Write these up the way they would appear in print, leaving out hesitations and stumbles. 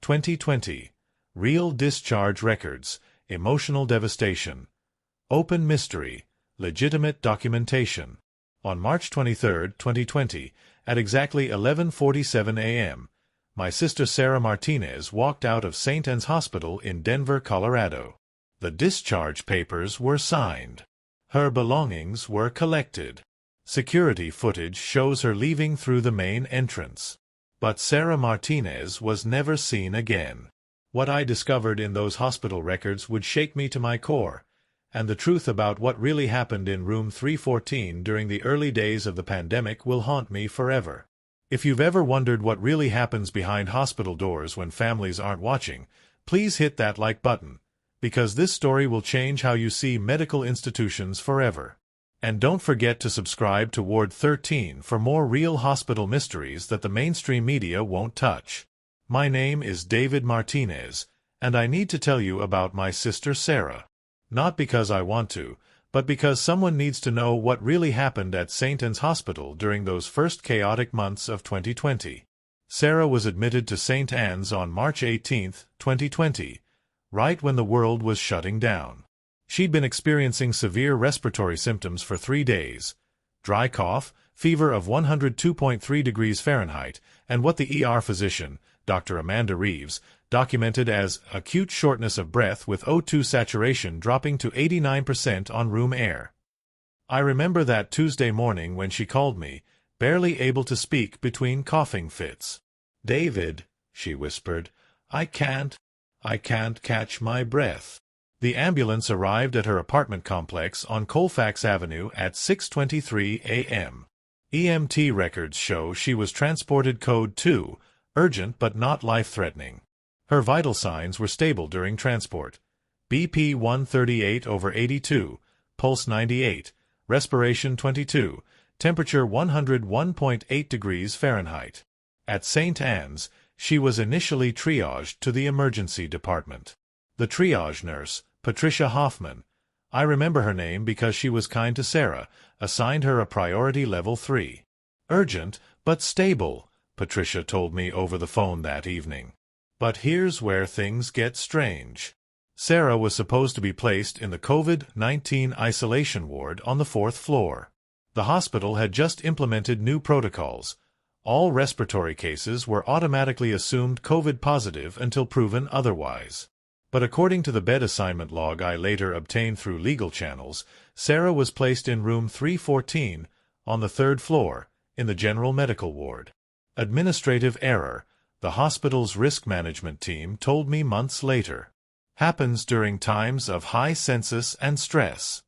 2020. Real discharge records, emotional devastation. Open mystery, legitimate documentation. On March 23, 2020, at exactly 11:47 a.m., my sister Sarah Martinez walked out of St. Anne's Hospital in Denver, Colorado. The discharge papers were signed. Her belongings were collected. Security footage shows her leaving through the main entrance. But Sarah Martinez was never seen again. What I discovered in those hospital records would shake me to my core, and the truth about what really happened in room 314 during the early days of the pandemic will haunt me forever. If you've ever wondered what really happens behind hospital doors when families aren't watching, please hit that like button, because this story will change how you see medical institutions forever. And don't forget to subscribe to Ward 13 for more real hospital mysteries that the mainstream media won't touch. My name is David Martinez, and I need to tell you about my sister Sarah. Not because I want to, but because someone needs to know what really happened at St. Anne's Hospital during those first chaotic months of 2020. Sarah was admitted to St. Anne's on March 18, 2020, right when the world was shutting down. She'd been experiencing severe respiratory symptoms for 3 days: dry cough, fever of 102.3 degrees Fahrenheit, and what the ER physician, Dr. Amanda Reeves, documented as acute shortness of breath with O2 saturation dropping to 89% on room air. I remember that Tuesday morning when she called me, barely able to speak between coughing fits. "David," she whispered, I can't catch my breath." The ambulance arrived at her apartment complex on Colfax Avenue at 6:23 a.m. EMT records show she was transported code 2, urgent but not life-threatening. Her vital signs were stable during transport. BP 138/82, pulse 98, respiration 22, temperature 101.8 degrees Fahrenheit. At St. Anne's, she was initially triaged to the emergency department. The triage nurse, Patricia Hoffman, I remember her name because she was kind to Sarah, assigned her a priority level 3. "Urgent, but stable," Patricia told me over the phone that evening. But here's where things get strange. Sarah was supposed to be placed in the COVID-19 isolation ward on the 4th floor. The hospital had just implemented new protocols. All respiratory cases were automatically assumed COVID positive until proven otherwise. But according to the bed assignment log I later obtained through legal channels, Sarah was placed in room 314 on the 3rd floor in the general medical ward. Administrative error, the hospital's risk management team told me months later. Happens during times of high census and stress.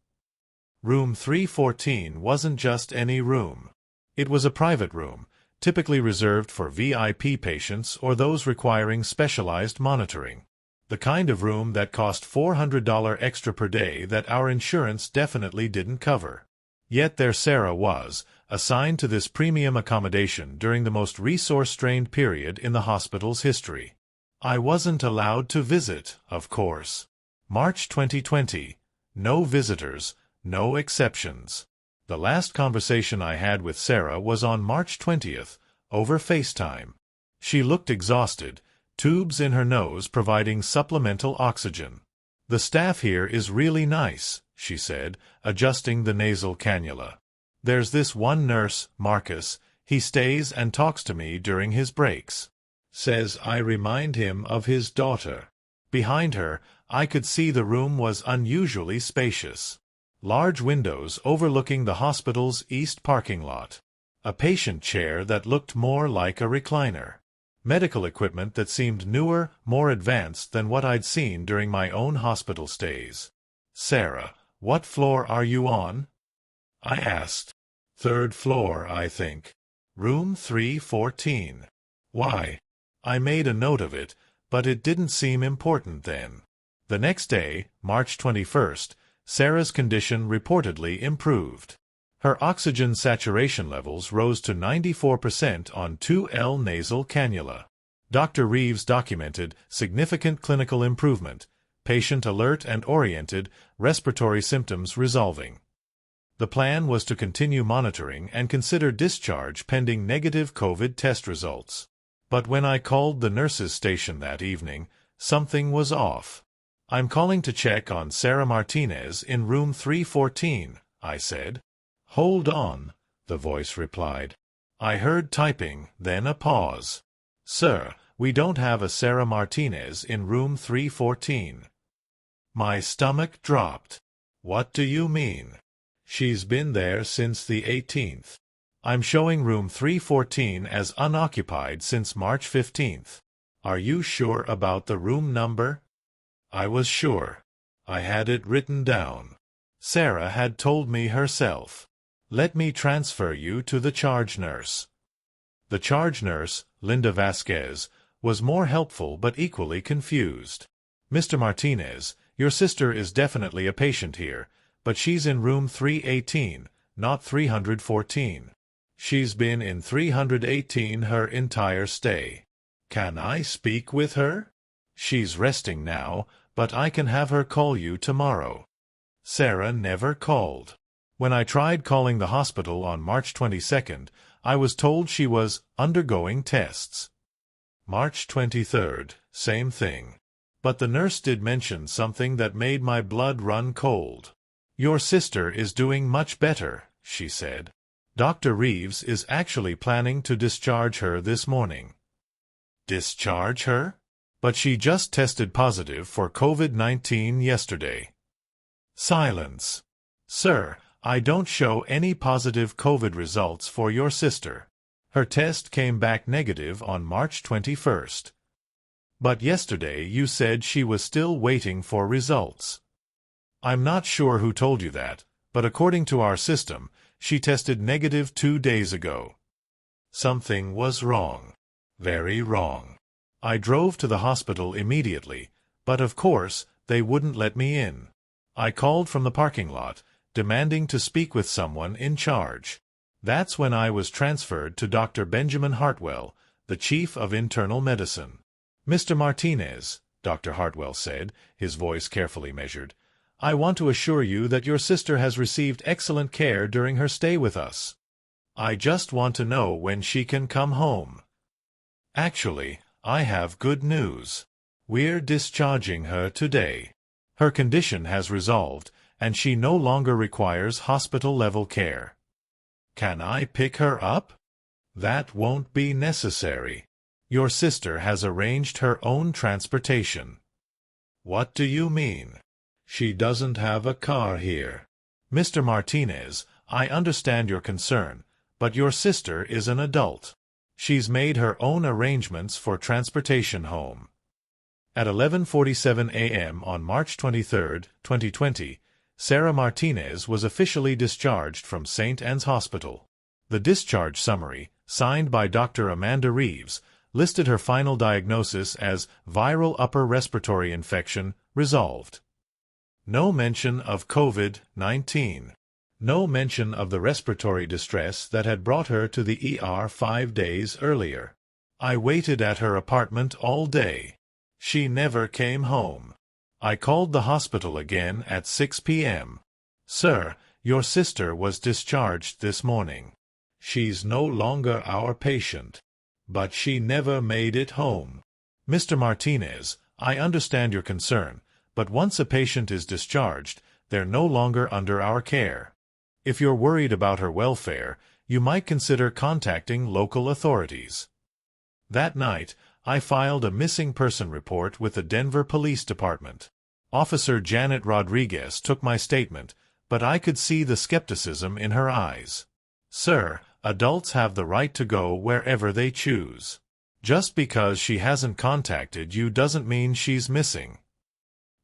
Room 314 wasn't just any room. It was a private room, typically reserved for VIP patients or those requiring specialized monitoring. The kind of room that cost $400 extra per day that our insurance definitely didn't cover. Yet there Sarah was, assigned to this premium accommodation during the most resource-strained period in the hospital's history. I wasn't allowed to visit, of course. March 2020. No visitors, no exceptions. The last conversation I had with Sarah was on March 20th, over FaceTime. She looked exhausted, tubes in her nose providing supplemental oxygen. "The staff here is really nice," she said, adjusting the nasal cannula. "There's this one nurse, Marcus, he stays and talks to me during his breaks. Says I remind him of his daughter." Behind her, I could see the room was unusually spacious. Large windows overlooking the hospital's east parking lot. A patient chair that looked more like a recliner. Medical equipment that seemed newer, more advanced than what I'd seen during my own hospital stays. "Sarah, what floor are you on?" I asked. "3rd floor, I think. Room 314. "Why?" I made a note of it, but it didn't seem important then. The next day, March 21st, Sarah's condition reportedly improved. Her oxygen saturation levels rose to 94% on 2L nasal cannula. Dr. Reeves documented significant clinical improvement, patient alert and oriented, respiratory symptoms resolving. The plan was to continue monitoring and consider discharge pending negative COVID test results. But when I called the nurses' station that evening, something was off. "I'm calling to check on Sarah Martinez in room 314, I said. "Hold on," the voice replied. I heard typing, then a pause. "Sir, we don't have a Sarah Martinez in room 314. My stomach dropped. "What do you mean?" "She's been there since the 18th. I'm showing room 314 as unoccupied since March 15th. Are you sure about the room number?" I was sure. I had it written down. Sarah had told me herself. "Let me transfer you to the charge nurse." The charge nurse, Linda Vasquez, was more helpful but equally confused. "Mr. Martinez, your sister is definitely a patient here, but she's in room 318, not 314. She's been in 318 her entire stay. Can I speak with her?" "She's resting now, but I can have her call you tomorrow." Sarah never called. When I tried calling the hospital on March 22nd, I was told she was undergoing tests. March 23rd, same thing. But the nurse did mention something that made my blood run cold. "Your sister is doing much better," she said. "Dr. Reeves is actually planning to discharge her this morning." Discharge her? But she just tested positive for COVID-19 yesterday. Silence. "Sir, I don't show any positive COVID results for your sister. Her test came back negative on March 21st. But yesterday you said she was still waiting for results." "I'm not sure who told you that, but according to our system, she tested negative 2 days ago." Something was wrong. Very wrong. I drove to the hospital immediately, but of course, they wouldn't let me in. I called from the parking lot, demanding to speak with someone in charge. That's when I was transferred to Dr. Benjamin Hartwell, the chief of internal medicine. "Mr. Martinez," Dr. Hartwell said, his voice carefully measured, "I want to assure you that your sister has received excellent care during her stay with us. I just want to know when she can come home. Actually, I have good news. We're discharging her today. Her condition has resolved, and she no longer requires hospital-level care." "Can I pick her up?" "That won't be necessary. Your sister has arranged her own transportation." "What do you mean?" "She doesn't have a car here." "Mr. Martinez, I understand your concern, but your sister is an adult. She's made her own arrangements for transportation home." At 11:47 a.m. on March 23, 2020, Sarah Martinez was officially discharged from St. Anne's Hospital. The discharge summary, signed by Dr. Amanda Reeves, listed her final diagnosis as viral upper respiratory infection resolved. No mention of COVID-19. No mention of the respiratory distress that had brought her to the ER 5 days earlier. I waited at her apartment all day. She never came home. I called the hospital again at 6 p.m. "Sir, your sister was discharged this morning. She's no longer our patient." "But she never made it home." "Mr. Martinez, I understand your concern, but once a patient is discharged, they're no longer under our care. If you're worried about her welfare, you might consider contacting local authorities." That night, I filed a missing person report with the Denver Police Department. Officer Janet Rodriguez took my statement, but I could see the skepticism in her eyes. "Sir, adults have the right to go wherever they choose. Just because she hasn't contacted you doesn't mean she's missing."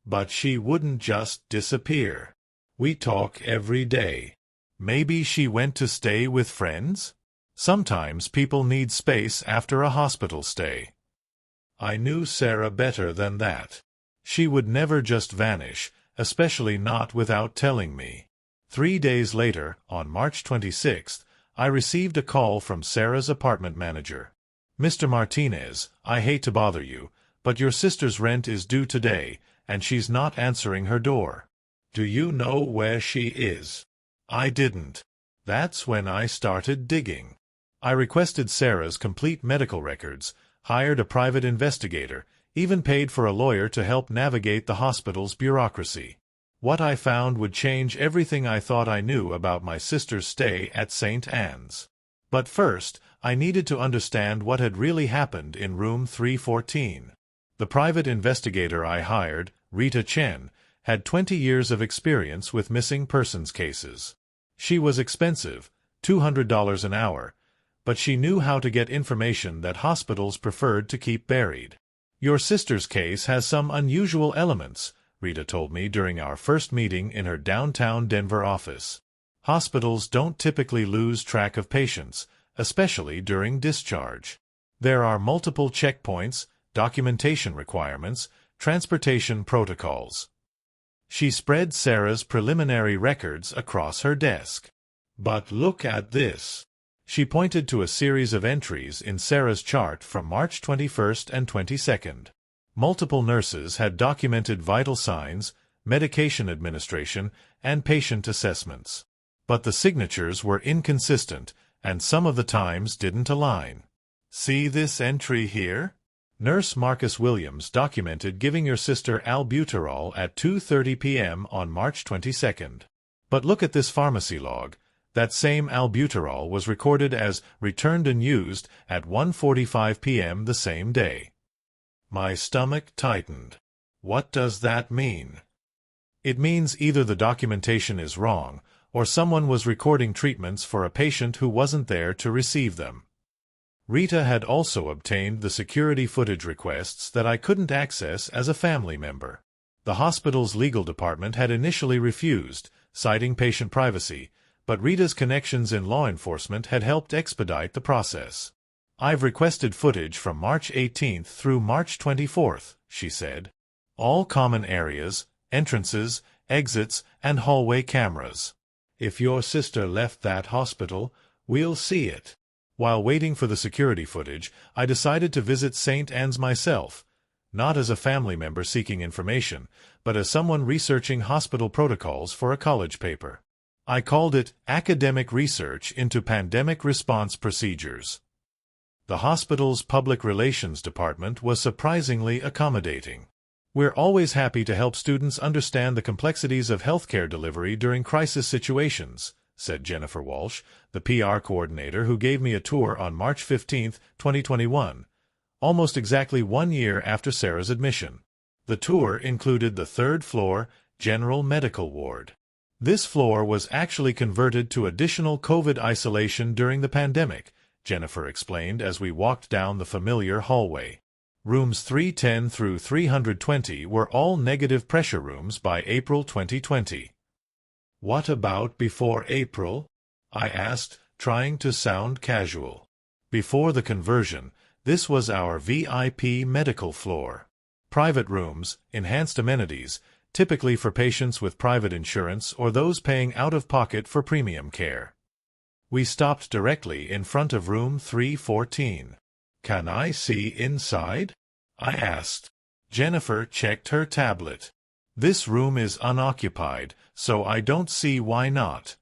"But she wouldn't just disappear. We talk every day." "Maybe she went to stay with friends?" "Sometimes people need space after a hospital stay." I knew Sarah better than that. She would never just vanish, especially not without telling me. 3 days later, on March 26th, I received a call from Sarah's apartment manager. "Mr. Martinez, I hate to bother you, but your sister's rent is due today, and she's not answering her door. Do you know where she is?" I didn't. That's when I started digging. I requested Sarah's complete medical records, hired a private investigator, even paid for a lawyer to help navigate the hospital's bureaucracy. What I found would change everything I thought I knew about my sister's stay at St. Anne's. But first, I needed to understand what had really happened in room 314. The private investigator I hired, Rita Chen, had 20 years of experience with missing persons cases. She was expensive, $200 an hour, but she knew how to get information that hospitals preferred to keep buried. "Your sister's case has some unusual elements," Rita told me during our first meeting in her downtown Denver office. "Hospitals don't typically lose track of patients, especially during discharge. There are multiple checkpoints, documentation requirements, transportation protocols." She spread Sarah's preliminary records across her desk. "But look at this." She pointed to a series of entries in Sarah's chart from March 21st and 22nd. Multiple nurses had documented vital signs, medication administration, and patient assessments. But the signatures were inconsistent, and some of the times didn't align. "See this entry here? Nurse Marcus Williams documented giving your sister albuterol at 2:30 p.m. on March 22nd. But look at this pharmacy log. That same albuterol was recorded as returned and used at 1:45 p.m. the same day." My stomach tightened. What does that mean? It means either the documentation is wrong, or someone was recording treatments for a patient who wasn't there to receive them. Rita had also obtained the security footage requests that I couldn't access as a family member. The hospital's legal department had initially refused, citing patient privacy, but Rita's connections in law enforcement had helped expedite the process. "I've requested footage from March 18th through March 24th, she said. "All common areas, entrances, exits, and hallway cameras. If your sister left that hospital, we'll see it." While waiting for the security footage, I decided to visit St. Anne's myself, not as a family member seeking information, but as someone researching hospital protocols for a college paper. I called it Academic Research into Pandemic Response Procedures. The hospital's public relations department was surprisingly accommodating. "We're always happy to help students understand the complexities of healthcare delivery during crisis situations," said Jennifer Walsh, the PR coordinator who gave me a tour on March 15, 2021, almost exactly 1 year after Sarah's admission. The tour included the third-floor general medical ward. This floor was actually converted to additional COVID isolation during the pandemic, Jennifer explained as we walked down the familiar hallway. Rooms 310 through 320 were all negative pressure rooms by April 2020. "What about before April?" I asked, trying to sound casual. Before the conversion, this was our VIP medical floor. Private rooms, enhanced amenities, typically for patients with private insurance or those paying out-of-pocket for premium care. We stopped directly in front of room 314. "Can I see inside?" I asked. Jennifer checked her tablet. "This room is unoccupied, so I don't see why not."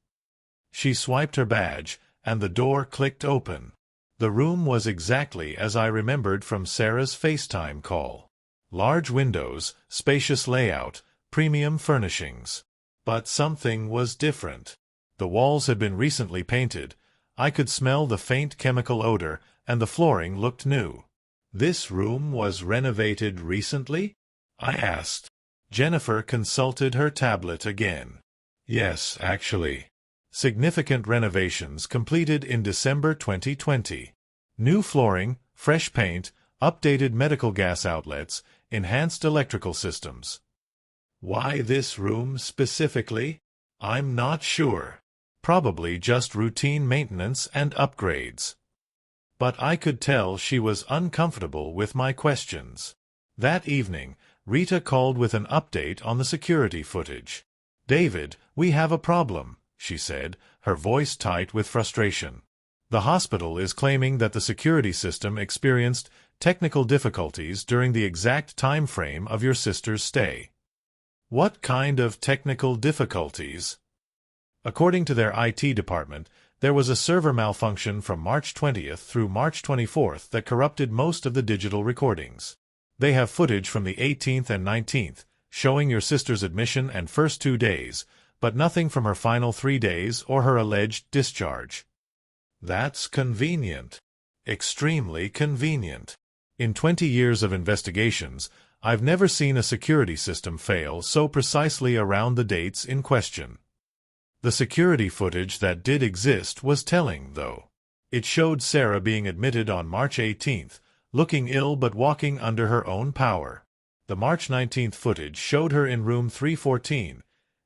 She swiped her badge, and the door clicked open. The room was exactly as I remembered from Sarah's FaceTime call. Large windows, spacious layout, premium furnishings. But something was different. The walls had been recently painted. I could smell the faint chemical odor, and the flooring looked new. "This room was renovated recently?" I asked. Jennifer consulted her tablet again. "Yes, actually. Significant renovations completed in December 2020. New flooring, fresh paint, updated medical gas outlets, enhanced electrical systems." "Why this room specifically?" "I'm not sure. Probably just routine maintenance and upgrades." But I could tell she was uncomfortable with my questions. That evening, Rita called with an update on the security footage. "David, we have a problem," she said, her voice tight with frustration. "The hospital is claiming that the security system experienced technical difficulties during the exact time frame of your sister's stay." "What kind of technical difficulties?" "According to their IT department, There was a server malfunction from March 20th through March 24th that corrupted most of the digital recordings. They have footage from the 18th and 19th, showing your sister's admission and first 2 days, but nothing from her final 3 days or her alleged discharge. That's convenient. Extremely convenient. In 20 years of investigations, I've never seen a security system fail so precisely around the dates in question. The security footage that did exist was telling, though. It showed Sarah being admitted on March 18th, looking ill but walking under her own power. The March 19th footage showed her in room 314,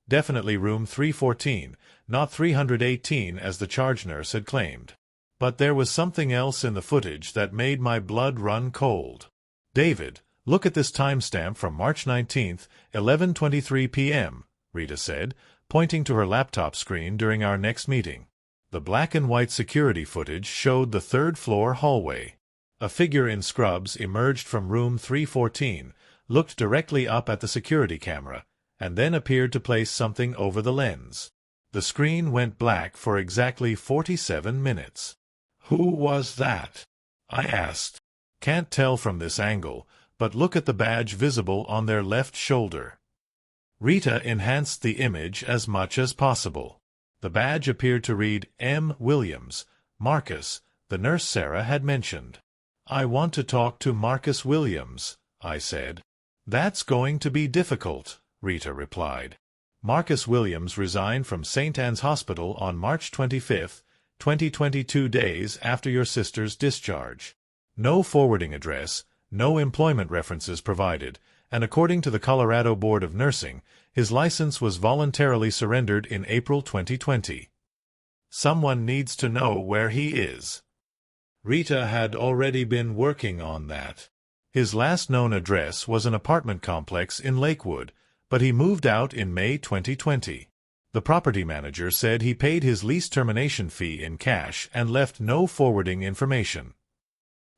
definitely room 314, not 318 as the charge nurse had claimed. But there was something else in the footage that made my blood run cold. "David, look at this timestamp from March 19th, 11:23 p.m., Rita said, pointing to her laptop screen during our next meeting. The black and white security footage showed the third-floor hallway. A figure in scrubs emerged from room 314, looked directly up at the security camera, and then appeared to place something over the lens. The screen went black for exactly 47 minutes. Who was that? I asked. Can't tell from this angle, but look at the badge visible on their left shoulder. Rita enhanced the image as much as possible. The badge appeared to read M. Williams, Marcus, the nurse Sarah had mentioned. I want to talk to Marcus Williams, I said. That's going to be difficult, Rita replied. Marcus Williams resigned from St. Anne's Hospital on March 25, 2022, days after your sister's discharge. No forwarding address, no employment references provided, and according to the Colorado Board of Nursing, his license was voluntarily surrendered in April 2020. Someone needs to know where he is. Rita had already been working on that. His last known address was an apartment complex in Lakewood, but he moved out in May 2020. The property manager said he paid his lease termination fee in cash and left no forwarding information.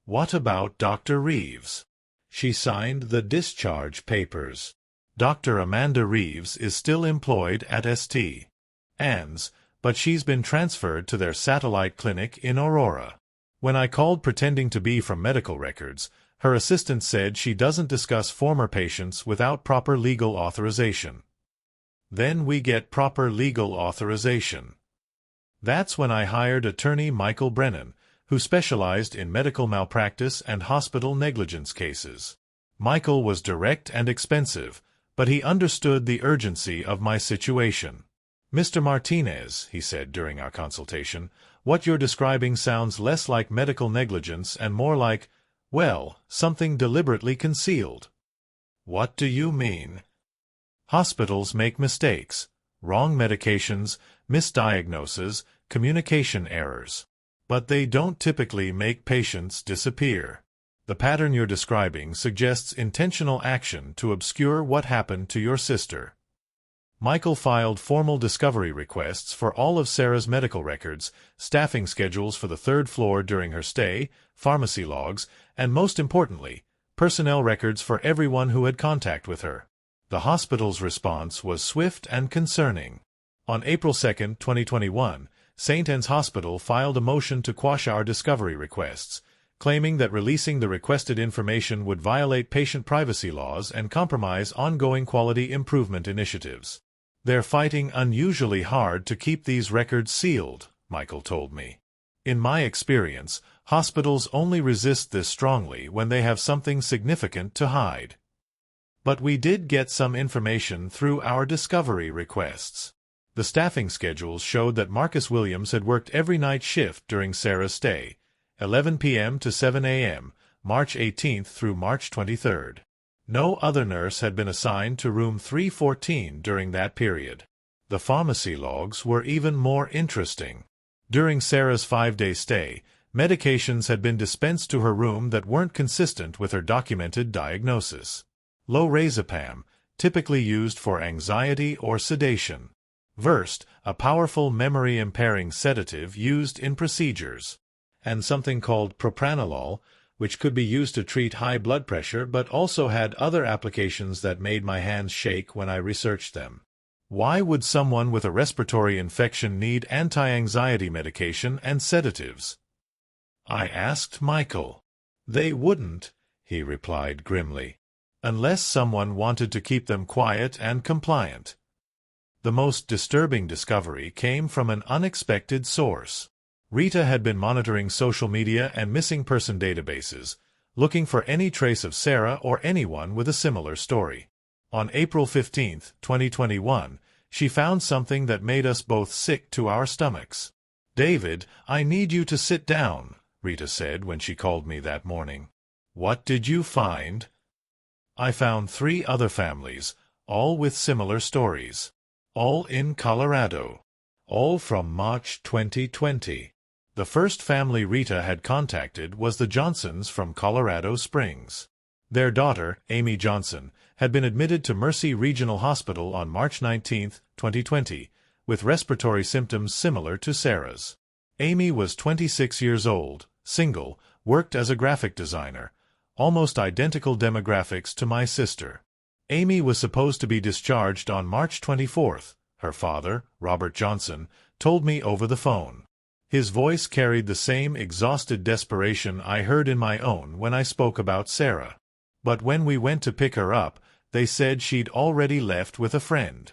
What about Dr. Reeves? She signed the discharge papers. Dr. Amanda Reeves is still employed at St. Anne's, but she's been transferred to their satellite clinic in Aurora. When I called pretending to be from medical records, her assistant said she doesn't discuss former patients without proper legal authorization. Then we get proper legal authorization. That's when I hired attorney Michael Brennan, who specialized in medical malpractice and hospital negligence cases. Michael was direct and expensive, but he understood the urgency of my situation. Mr. Martinez, he said during our consultation, what you're describing sounds less like medical negligence and more like, well, something deliberately concealed. What do you mean? Hospitals make mistakes, wrong medications, misdiagnoses, communication errors. But they don't typically make patients disappear. The pattern you're describing suggests intentional action to obscure what happened to your sister. Michael filed formal discovery requests for all of Sarah's medical records, staffing schedules for the third floor during her stay, pharmacy logs, and most importantly, personnel records for everyone who had contact with her. The hospital's response was swift and concerning. On April 2, 2021, St. Anne's Hospital filed a motion to quash our discovery requests, claiming that releasing the requested information would violate patient privacy laws and compromise ongoing quality improvement initiatives. They're fighting unusually hard to keep these records sealed, Michael told me. In my experience, hospitals only resist this strongly when they have something significant to hide. But we did get some information through our discovery requests. The staffing schedules showed that Marcus Williams had worked every night shift during Sarah's stay, 11 p.m. to 7 a.m., March 18th through March 23rd. No other nurse had been assigned to room 314 during that period. The pharmacy logs were even more interesting. During Sarah's 5-day stay, medications had been dispensed to her room that weren't consistent with her documented diagnosis. Lorazepam, typically used for anxiety or sedation. Versed, a powerful memory-impairing sedative used in procedures. And something called propranolol, which could be used to treat high blood pressure but also had other applications that made my hands shake when I researched them. Why would someone with a respiratory infection need anti-anxiety medication and sedatives? I asked Michael. They wouldn't, he replied grimly, unless someone wanted to keep them quiet and compliant. The most disturbing discovery came from an unexpected source. Rita had been monitoring social media and missing person databases, looking for any trace of Sarah or anyone with a similar story. On April 15, 2021, she found something that made us both sick to our stomachs. "David, I need you to sit down," Rita said when she called me that morning. "What did you find?" I found 3 other families, all with similar stories. All in Colorado. All from March 2020. The first family Rita had contacted was the Johnsons from Colorado Springs. Their daughter, Amy Johnson, had been admitted to Mercy Regional Hospital on March 19, 2020, with respiratory symptoms similar to Sarah's. Amy was 26 years old, single, worked as a graphic designer, almost identical demographics to my sister. Amy was supposed to be discharged on March 24th. Her father, Robert Johnson, told me over the phone. His voice carried the same exhausted desperation I heard in my own when I spoke about Sarah. But when we went to pick her up, they said she'd already left with a friend.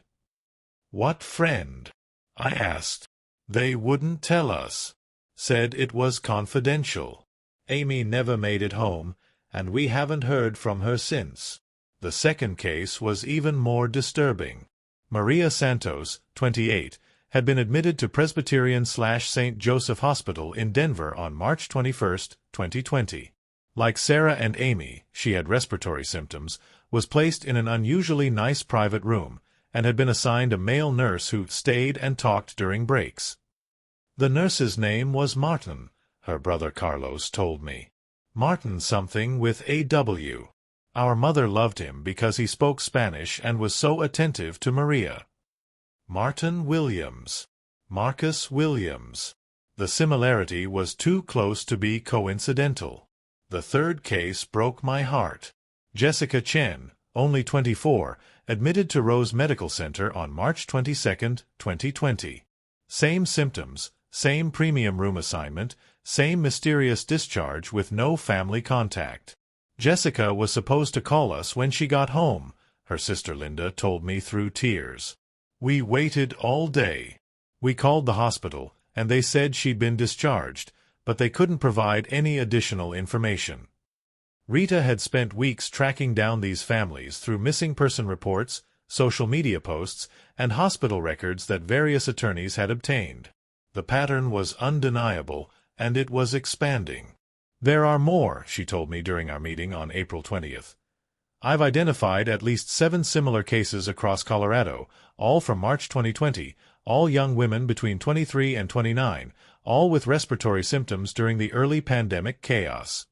"What friend?" I asked. "They wouldn't tell us. Said it was confidential. Amy never made it home, and we haven't heard from her since." The second case was even more disturbing. Maria Santos, 28, had been admitted to Presbyterian/St. Joseph Hospital in Denver on March 21, 2020. Like Sarah and Amy, she had respiratory symptoms, was placed in an unusually nice private room, and had been assigned a male nurse who stayed and talked during breaks. The nurse's name was Martin, her brother Carlos told me. Martin something with a W. Our mother loved him because he spoke Spanish and was so attentive to Maria. Martin Williams. Marcus Williams. The similarity was too close to be coincidental. The third case broke my heart. Jessica Chen, only 24, admitted to Rose Medical Center on March 22, 2020. Same symptoms, same premium room assignment, same mysterious discharge with no family contact. Jessica was supposed to call us when she got home, her sister Linda told me through tears. We waited all day. We called the hospital, and they said she'd been discharged, but they couldn't provide any additional information. Rita had spent weeks tracking down these families through missing person reports, social media posts, and hospital records that various attorneys had obtained. The pattern was undeniable, and it was expanding. "There are more," she told me during our meeting on April 20th. "I've identified at least 7 similar cases across Colorado, all from March 2020, all young women between 23 and 29, all with respiratory symptoms during the early pandemic chaos."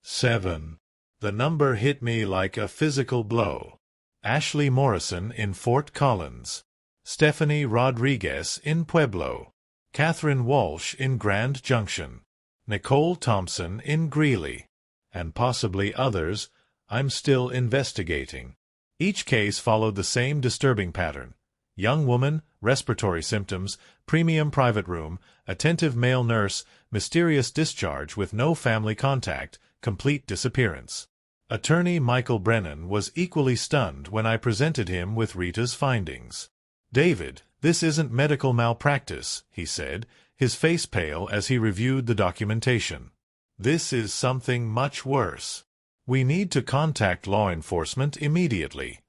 7. The number hit me like a physical blow. Ashley Morrison in Fort Collins. Stephanie Rodriguez in Pueblo. Catherine Walsh in Grand Junction. Nicole Thompson in Greeley. And possibly others I'm still investigating. Each case followed the same disturbing pattern. Young woman, respiratory symptoms, premium private room, attentive male nurse, mysterious discharge with no family contact, complete disappearance. Attorney Michael Brennan was equally stunned when I presented him with Rita's findings. "David, this isn't medical malpractice," he said, his face pale as he reviewed the documentation. "This is something much worse. We need to contact law enforcement immediately."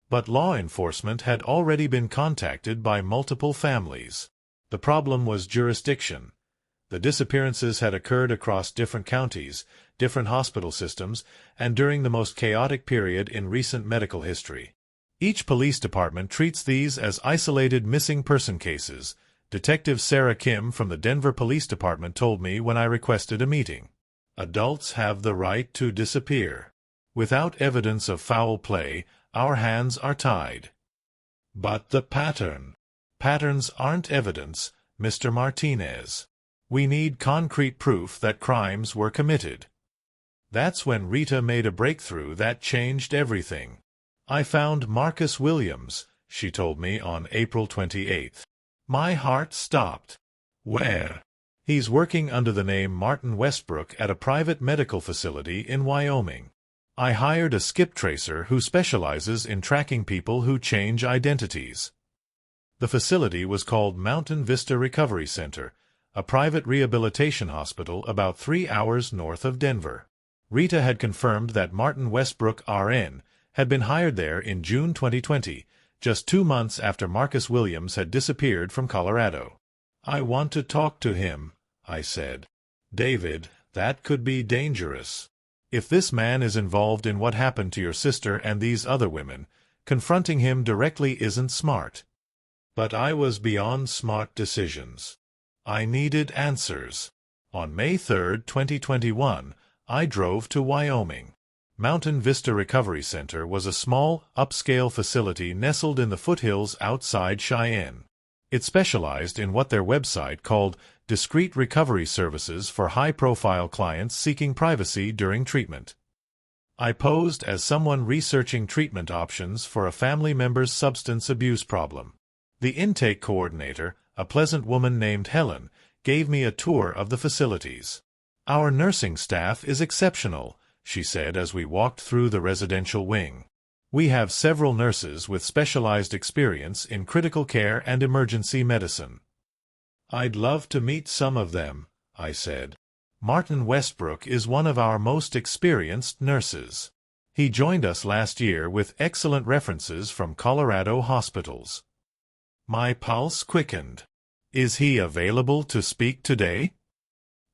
But law enforcement had already been contacted by multiple families. The problem was jurisdiction. The disappearances had occurred across different counties, different hospital systems, and during the most chaotic period in recent medical history. Each police department treats these as isolated missing person cases, Detective Sarah Kim from the Denver Police Department told me when I requested a meeting. Adults have the right to disappear. Without evidence of foul play, our hands are tied. But the pattern. Patterns aren't evidence, Mr. Martinez. We need concrete proof that crimes were committed. That's when Rita made a breakthrough that changed everything. I found Marcus Williams, she told me on April 28th. My heart stopped. Where? He's working under the name Martin Westbrook at a private medical facility in Wyoming. I hired a skip tracer who specializes in tracking people who change identities. The facility was called Mountain Vista Recovery Center, a private rehabilitation hospital about 3 hours north of Denver. Rita had confirmed that Martin Westbrook, RN, had been hired there in June 2020, just 2 months after Marcus Williams had disappeared from Colorado. I want to talk to him, I said. David, that could be dangerous. If this man is involved in what happened to your sister and these other women, confronting him directly isn't smart. But I was beyond smart decisions. I needed answers. On May 3, 2021, I drove to Wyoming. Mountain Vista Recovery Center was a small, upscale facility nestled in the foothills outside Cheyenne. It specialized in what their website called discreet recovery services for high-profile clients seeking privacy during treatment. I posed as someone researching treatment options for a family member's substance abuse problem. The intake coordinator, a pleasant woman named Helen, gave me a tour of the facilities. Our nursing staff is exceptional, she said as we walked through the residential wing. We have several nurses with specialized experience in critical care and emergency medicine. I'd love to meet some of them, I said. Martin Westbrook is one of our most experienced nurses. He joined us last year with excellent references from Colorado hospitals. My pulse quickened. Is he available to speak today?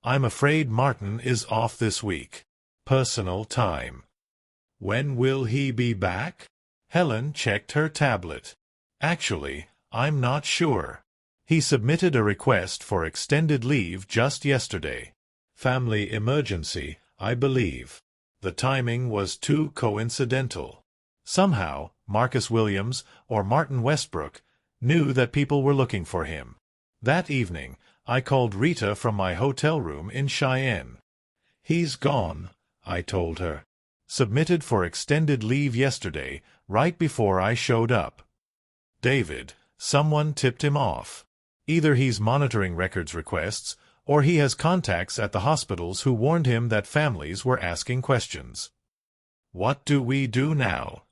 I'm afraid Martin is off this week. Personal time. When will he be back? Helen checked her tablet. Actually, I'm not sure. He submitted a request for extended leave just yesterday. Family emergency, I believe. The timing was too coincidental. Somehow, Marcus Williams, or Martin Westbrook, knew that people were looking for him. That evening, I called Rita from my hotel room in Cheyenne. He's gone, I told her. Submitted for extended leave yesterday, right before I showed up. David, someone tipped him off. Either he's monitoring records requests, or he has contacts at the hospitals who warned him that families were asking questions. What do we do now?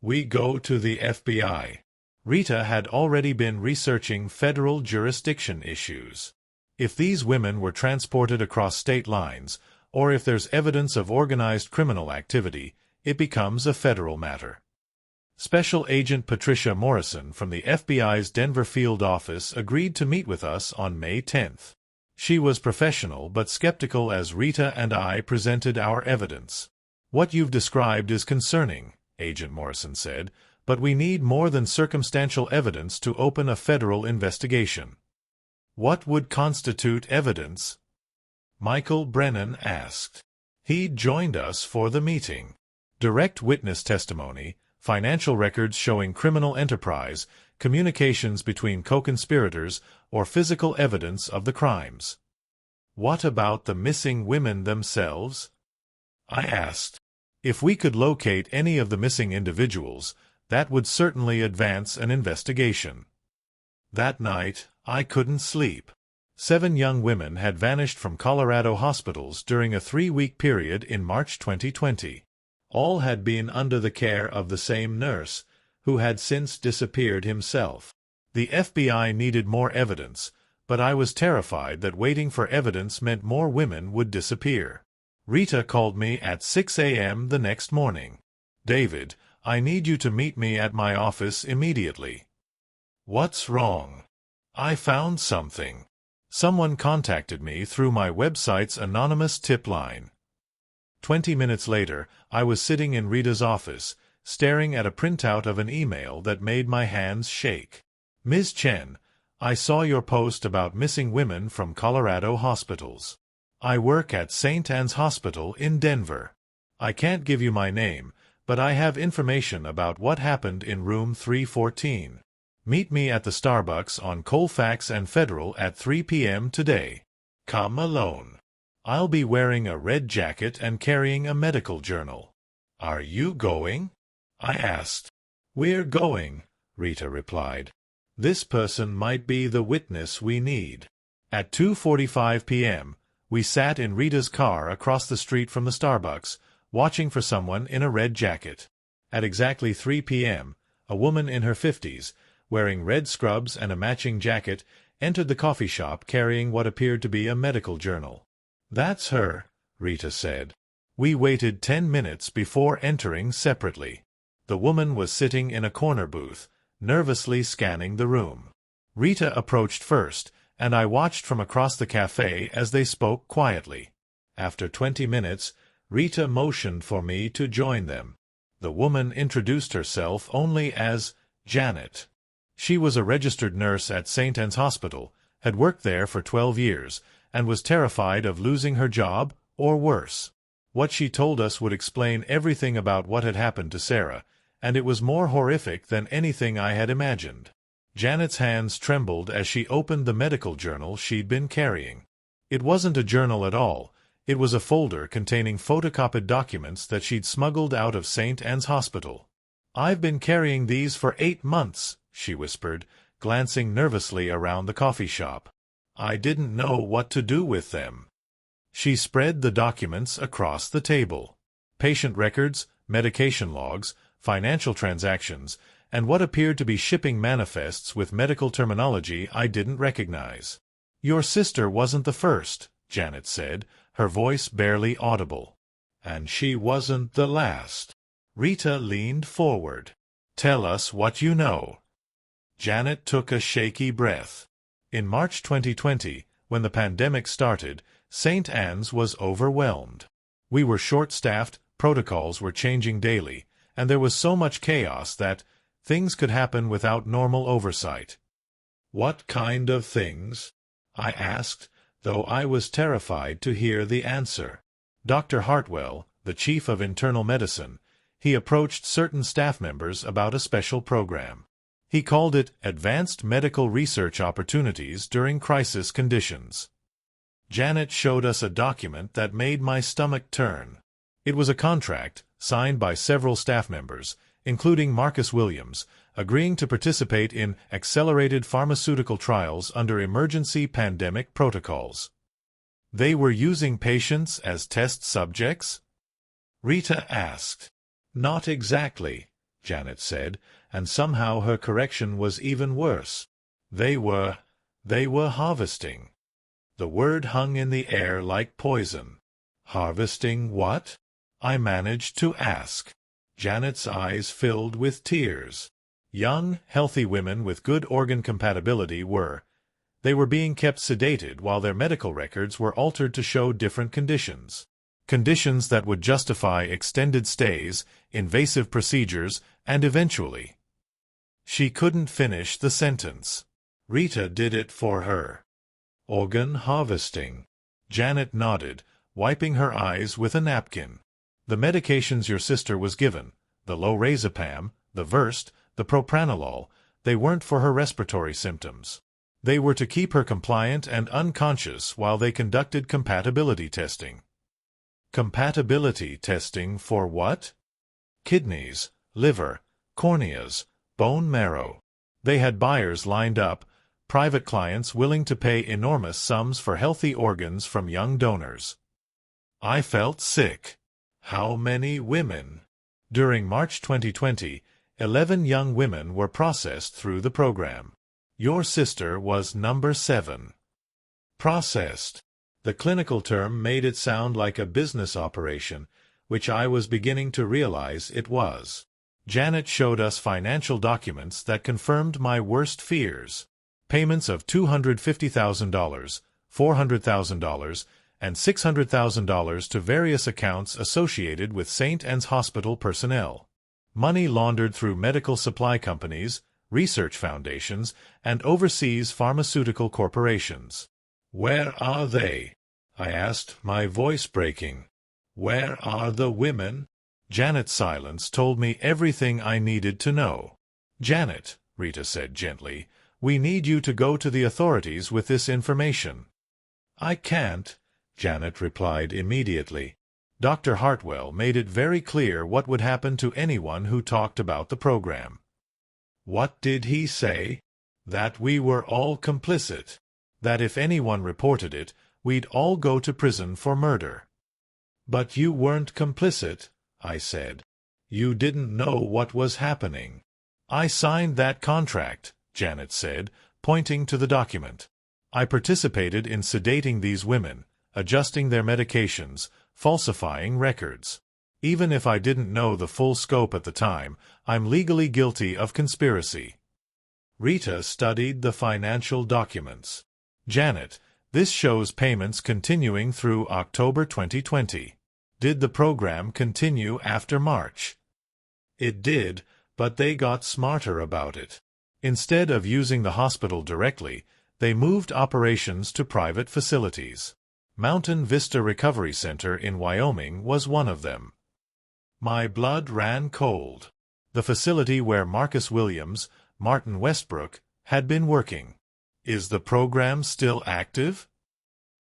We go to the FBI. Rita had already been researching federal jurisdiction issues. If these women were transported across state lines, or if there's evidence of organized criminal activity, it becomes a federal matter. Special Agent Patricia Morrison from the FBI's Denver field office agreed to meet with us on May 10th. She was professional but skeptical as Rita and I presented our evidence. What you've described is concerning, Agent Morrison said, but we need more than circumstantial evidence to open a federal investigation. What would constitute evidence? Michael Brennan asked. He joined us for the meeting. Direct witness testimony, financial records showing criminal enterprise, communications between co-conspirators, or physical evidence of the crimes. What about the missing women themselves? I asked. If we could locate any of the missing individuals, that would certainly advance an investigation. That night, I couldn't sleep. 7 young women had vanished from Colorado hospitals during a 3-week period in March 2020. All had been under the care of the same nurse, who had since disappeared himself. The FBI needed more evidence, but I was terrified that waiting for evidence meant more women would disappear. Rita called me at 6 a.m. the next morning. David, I need you to meet me at my office immediately. What's wrong? I found something. Someone contacted me through my website's anonymous tip line. 20 minutes later, I was sitting in Rita's office, staring at a printout of an email that made my hands shake. Ms. Chen, I saw your post about missing women from Colorado hospitals. I work at St. Anne's Hospital in Denver. I can't give you my name, but I have information about what happened in room 314. Meet me at the Starbucks on Colfax and Federal at 3 p.m. today. Come alone. I'll be wearing a red jacket and carrying a medical journal. Are you going? I asked. We're going, Rita replied. "This person might be the witness we need." At 2:45 p.m., we sat in Rita's car across the street from the Starbucks, watching for someone in a red jacket. At exactly 3 p.m., a woman in her 50s, wearing red scrubs and a matching jacket, entered the coffee shop carrying what appeared to be a medical journal. "That's her," Rita said. We waited 10 minutes before entering separately. The woman was sitting in a corner booth, nervously scanning the room. Rita approached first, and I watched from across the cafe as they spoke quietly. After 20 minutes, Rita motioned for me to join them. The woman introduced herself only as Janet. She was a registered nurse at St. Anne's Hospital, had worked there for 12 years, and was terrified of losing her job, or worse. What she told us would explain everything about what had happened to Sarah, and it was more horrific than anything I had imagined. Janet's hands trembled as she opened the medical journal she'd been carrying. It wasn't a journal at all. It was a folder containing photocopied documents that she'd smuggled out of St. Anne's Hospital. "I've been carrying these for 8 months, she whispered, glancing nervously around the coffee shop. "I didn't know what to do with them." She spread the documents across the table. Patient records, medication logs, financial transactions, and what appeared to be shipping manifests with medical terminology I didn't recognize. "Your sister wasn't the first," Janet said, her voice barely audible. "And she wasn't the last." Rita leaned forward. "Tell us what you know." Janet took a shaky breath. In March 2020, when the pandemic started, St. Anne's was overwhelmed. We were short-staffed, protocols were changing daily, and there was so much chaos that things could happen without normal oversight. "What kind of things?" I asked, though I was terrified to hear the answer. Dr. Hartwell, the chief of internal medicine, he approached certain staff members about a special program. He called it Advanced Medical Research Opportunities During Crisis Conditions. Janet showed us a document that made my stomach turn. It was a contract, signed by several staff members, including Marcus Williams, agreeing to participate in accelerated pharmaceutical trials under emergency pandemic protocols. They were using patients as test subjects? Rita asked. "Not exactly," Janet said, and somehow her correction was even worse. They were harvesting. The word hung in the air like poison. "Harvesting what?" I managed to ask. Janet's eyes filled with tears. Young, healthy women with good organ compatibility they were being kept sedated while their medical records were altered to show different conditions. Conditions that would justify extended stays, invasive procedures, and eventually. She couldn't finish the sentence. Rita did it for her. "Organ harvesting." Janet nodded, wiping her eyes with a napkin. "The medications your sister was given, the lorazepam, the Versed, the propranolol, they weren't for her respiratory symptoms. They were to keep her compliant and unconscious while they conducted compatibility testing." Compatibility testing for what? Kidneys, liver, corneas, bone marrow. They had buyers lined up, private clients willing to pay enormous sums for healthy organs from young donors. I felt sick. How many women? During March 2020, 11 young women were processed through the program. Your sister was number 7. Processed. The clinical term made it sound like a business operation, which I was beginning to realize it was. Janet showed us financial documents that confirmed my worst fears. Payments of $250,000, $400,000, and $600,000 to various accounts associated with St. Anne's Hospital personnel. Money laundered through medical supply companies, research foundations, and overseas pharmaceutical corporations. "Where are they?" I asked, my voice breaking. "Where are the women?" Janet's silence told me everything I needed to know. "Janet," Rita said gently, "we need you to go to the authorities with this information." "I can't," Janet replied immediately. Dr. Hartwell made it very clear what would happen to anyone who talked about the program. What did he say? That we were all complicit. That if anyone reported it, we'd all go to prison for murder. But you weren't complicit, I said. You didn't know what was happening. I signed that contract, Janet said, pointing to the document. I participated in sedating these women, adjusting their medications, falsifying records. Even if I didn't know the full scope at the time, I'm legally guilty of conspiracy. Rita studied the financial documents. Janet, this shows payments continuing through October 2020. Did the program continue after March? It did, but they got smarter about it. Instead of using the hospital directly, they moved operations to private facilities. Mountain Vista Recovery Center in Wyoming was one of them. My blood ran cold. The facility where Marcus Williams, Martin Westbrook, had been working. Is the program still active?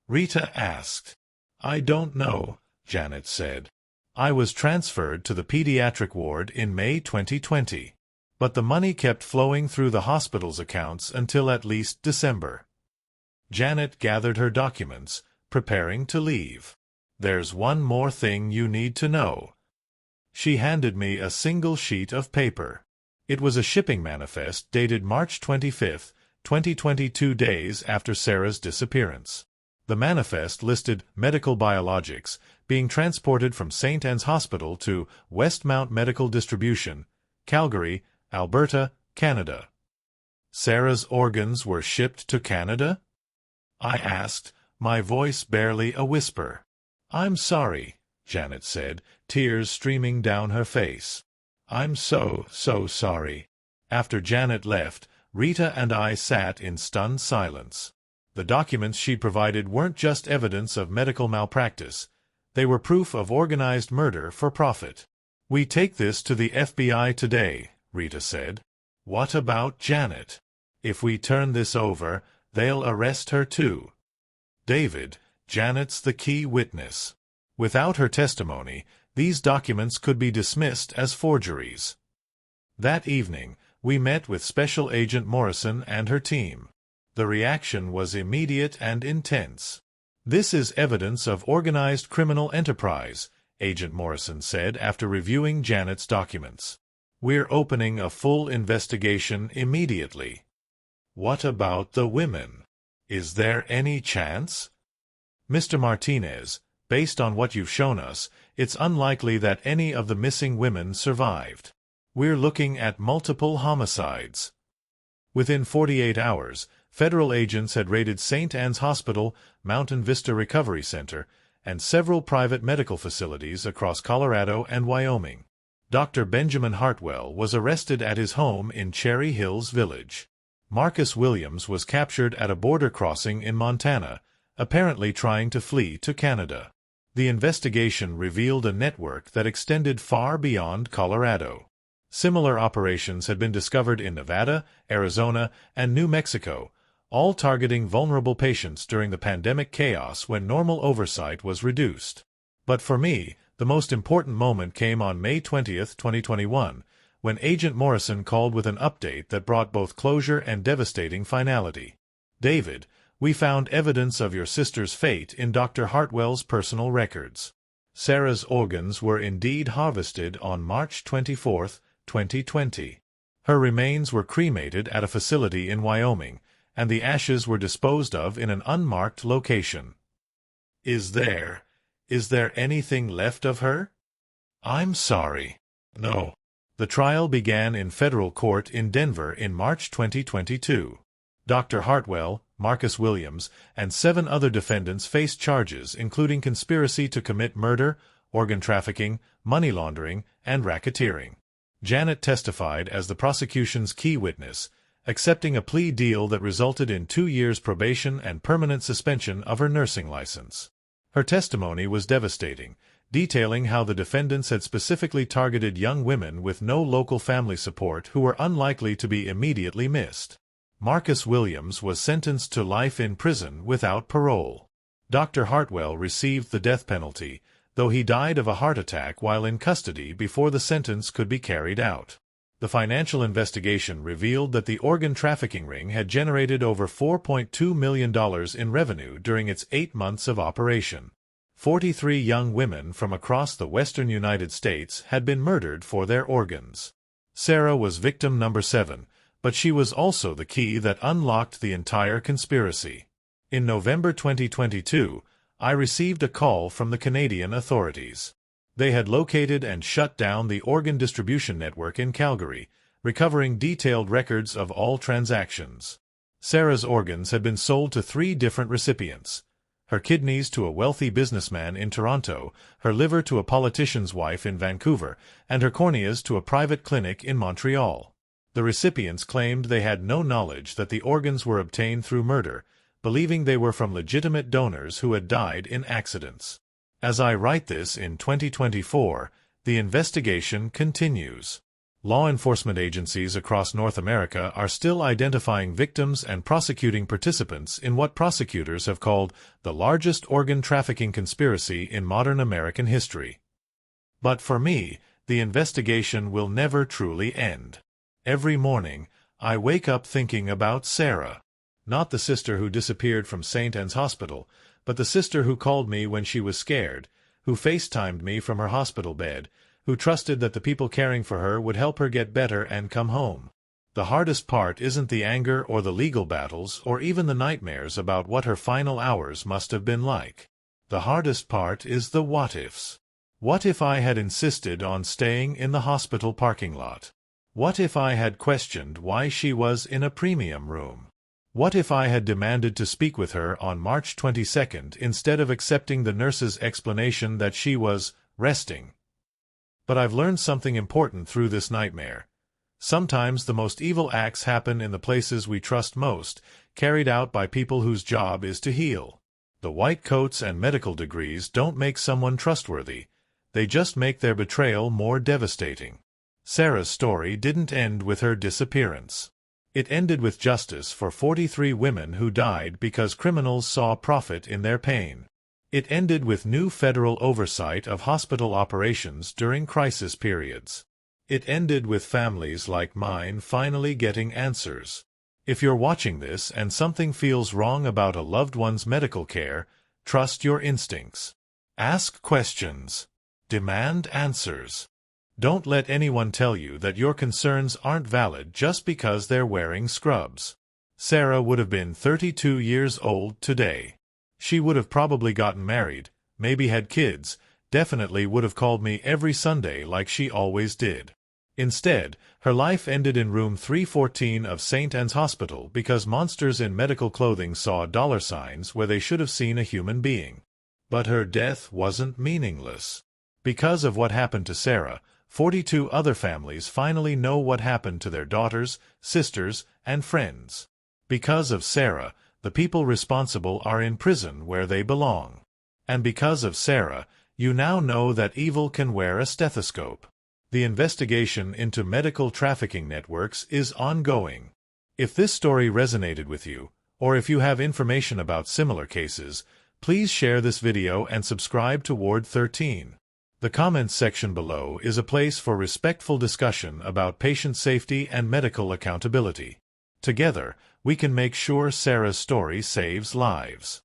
Rita asked. I don't know, Janet said. I was transferred to the pediatric ward in May 2020. But the money kept flowing through the hospital's accounts until at least December. Janet gathered her documents, preparing to leave. There's one more thing you need to know. She handed me a single sheet of paper. It was a shipping manifest dated March 25, 2022, days after Sarah's disappearance. The manifest listed medical biologics being transported from St. Anne's Hospital to Westmount Medical Distribution, Calgary, Alberta, Canada. Sarah's organs were shipped to Canada? I asked, my voice barely a whisper. I'm sorry, Janet said, tears streaming down her face. I'm so sorry. After Janet left, Rita and I sat in stunned silence. The documents she provided weren't just evidence of medical malpractice. They were proof of organized murder for profit. We take this to the FBI today, Rita said. What about Janet? If we turn this over, they'll arrest her too. David, Janet's the key witness. Without her testimony, these documents could be dismissed as forgeries. That evening, we met with Special Agent Morrison and her team. The reaction was immediate and intense. This is evidence of organized criminal enterprise, Agent Morrison said after reviewing Janet's documents. We're opening a full investigation immediately. What about the women? Is there any chance? Mr. Martinez, based on what you've shown us, it's unlikely that any of the missing women survived. We're looking at multiple homicides. Within 48 hours, federal agents had raided St. Anne's Hospital, Mountain Vista Recovery Center, and several private medical facilities across Colorado and Wyoming. Dr. Benjamin Hartwell was arrested at his home in Cherry Hills Village. Marcus Williams was captured at a border crossing in Montana, apparently trying to flee to Canada. The investigation revealed a network that extended far beyond Colorado. Similar operations had been discovered in Nevada, Arizona, and New Mexico, all targeting vulnerable patients during the pandemic chaos when normal oversight was reduced. But for me, the most important moment came on May 20, 2021, when Agent Morrison called with an update that brought both closure and devastating finality. David, we found evidence of your sister's fate in Dr. Hartwell's personal records. Sarah's organs were indeed harvested on March 24, 2020. Her remains were cremated at a facility in Wyoming, and the ashes were disposed of in an unmarked location. Is there anything left of her? I'm sorry. No. The trial began in federal court in Denver in March 2022. Dr. Hartwell, Marcus Williams, and 7 other defendants faced charges including conspiracy to commit murder, organ trafficking, money laundering, and racketeering. Janet testified as the prosecution's key witness, accepting a plea deal that resulted in 2 years probation and permanent suspension of her nursing license. Her testimony was devastating, detailing how the defendants had specifically targeted young women with no local family support who were unlikely to be immediately missed. Marcus Williams was sentenced to life in prison without parole. Dr. Hartwell received the death penalty, though he died of a heart attack while in custody before the sentence could be carried out. The financial investigation revealed that the organ trafficking ring had generated over $4.2 million in revenue during its 8 months of operation. 43 young women from across the western United States had been murdered for their organs. Sarah was victim number 7, but she was also the key that unlocked the entire conspiracy. In November 2022, I received a call from the Canadian authorities. They had located and shut down the organ distribution network in Calgary, recovering detailed records of all transactions. Sarah's organs had been sold to 3 different recipients: her kidneys to a wealthy businessman in Toronto, her liver to a politician's wife in Vancouver, and her corneas to a private clinic in Montreal. The recipients claimed they had no knowledge that the organs were obtained through murder, believing they were from legitimate donors who had died in accidents. As I write this in 2024, the investigation continues. Law enforcement agencies across North America are still identifying victims and prosecuting participants in what prosecutors have called the largest organ trafficking conspiracy in modern American history. But for me, the investigation will never truly end. Every morning, I wake up thinking about Sarah. Not the sister who disappeared from St. Anne's Hospital, but the sister who called me when she was scared, who FaceTimed me from her hospital bed, who trusted that the people caring for her would help her get better and come home. The hardest part isn't the anger or the legal battles or even the nightmares about what her final hours must have been like. The hardest part is the what-ifs. What if I had insisted on staying in the hospital parking lot? What if I had questioned why she was in a premium room? What if I had demanded to speak with her on March 22nd instead of accepting the nurse's explanation that she was resting? But I've learned something important through this nightmare. Sometimes the most evil acts happen in the places we trust most, carried out by people whose job is to heal. The white coats and medical degrees don't make someone trustworthy. They just make their betrayal more devastating. Sarah's story didn't end with her disappearance. It ended with justice for 43 women who died because criminals saw profit in their pain. It ended with new federal oversight of hospital operations during crisis periods. It ended with families like mine finally getting answers. If you're watching this and something feels wrong about a loved one's medical care, trust your instincts. Ask questions. Demand answers. Don't let anyone tell you that your concerns aren't valid just because they're wearing scrubs. Sarah would have been 32 years old today. She would have probably gotten married, maybe had kids, definitely would have called me every Sunday like she always did. Instead, her life ended in room 314 of St. Anne's Hospital because monsters in medical clothing saw dollar signs where they should have seen a human being. But her death wasn't meaningless. Because of what happened to Sarah, 42 other families finally know what happened to their daughters, sisters, and friends. Because of Sarah, the people responsible are in prison where they belong. And because of Sarah, you now know that evil can wear a stethoscope. The investigation into medical trafficking networks is ongoing. If this story resonated with you, or if you have information about similar cases, please share this video and subscribe to Ward 13. The comments section below is a place for respectful discussion about patient safety and medical accountability. Together, we can make sure Sarah's story saves lives.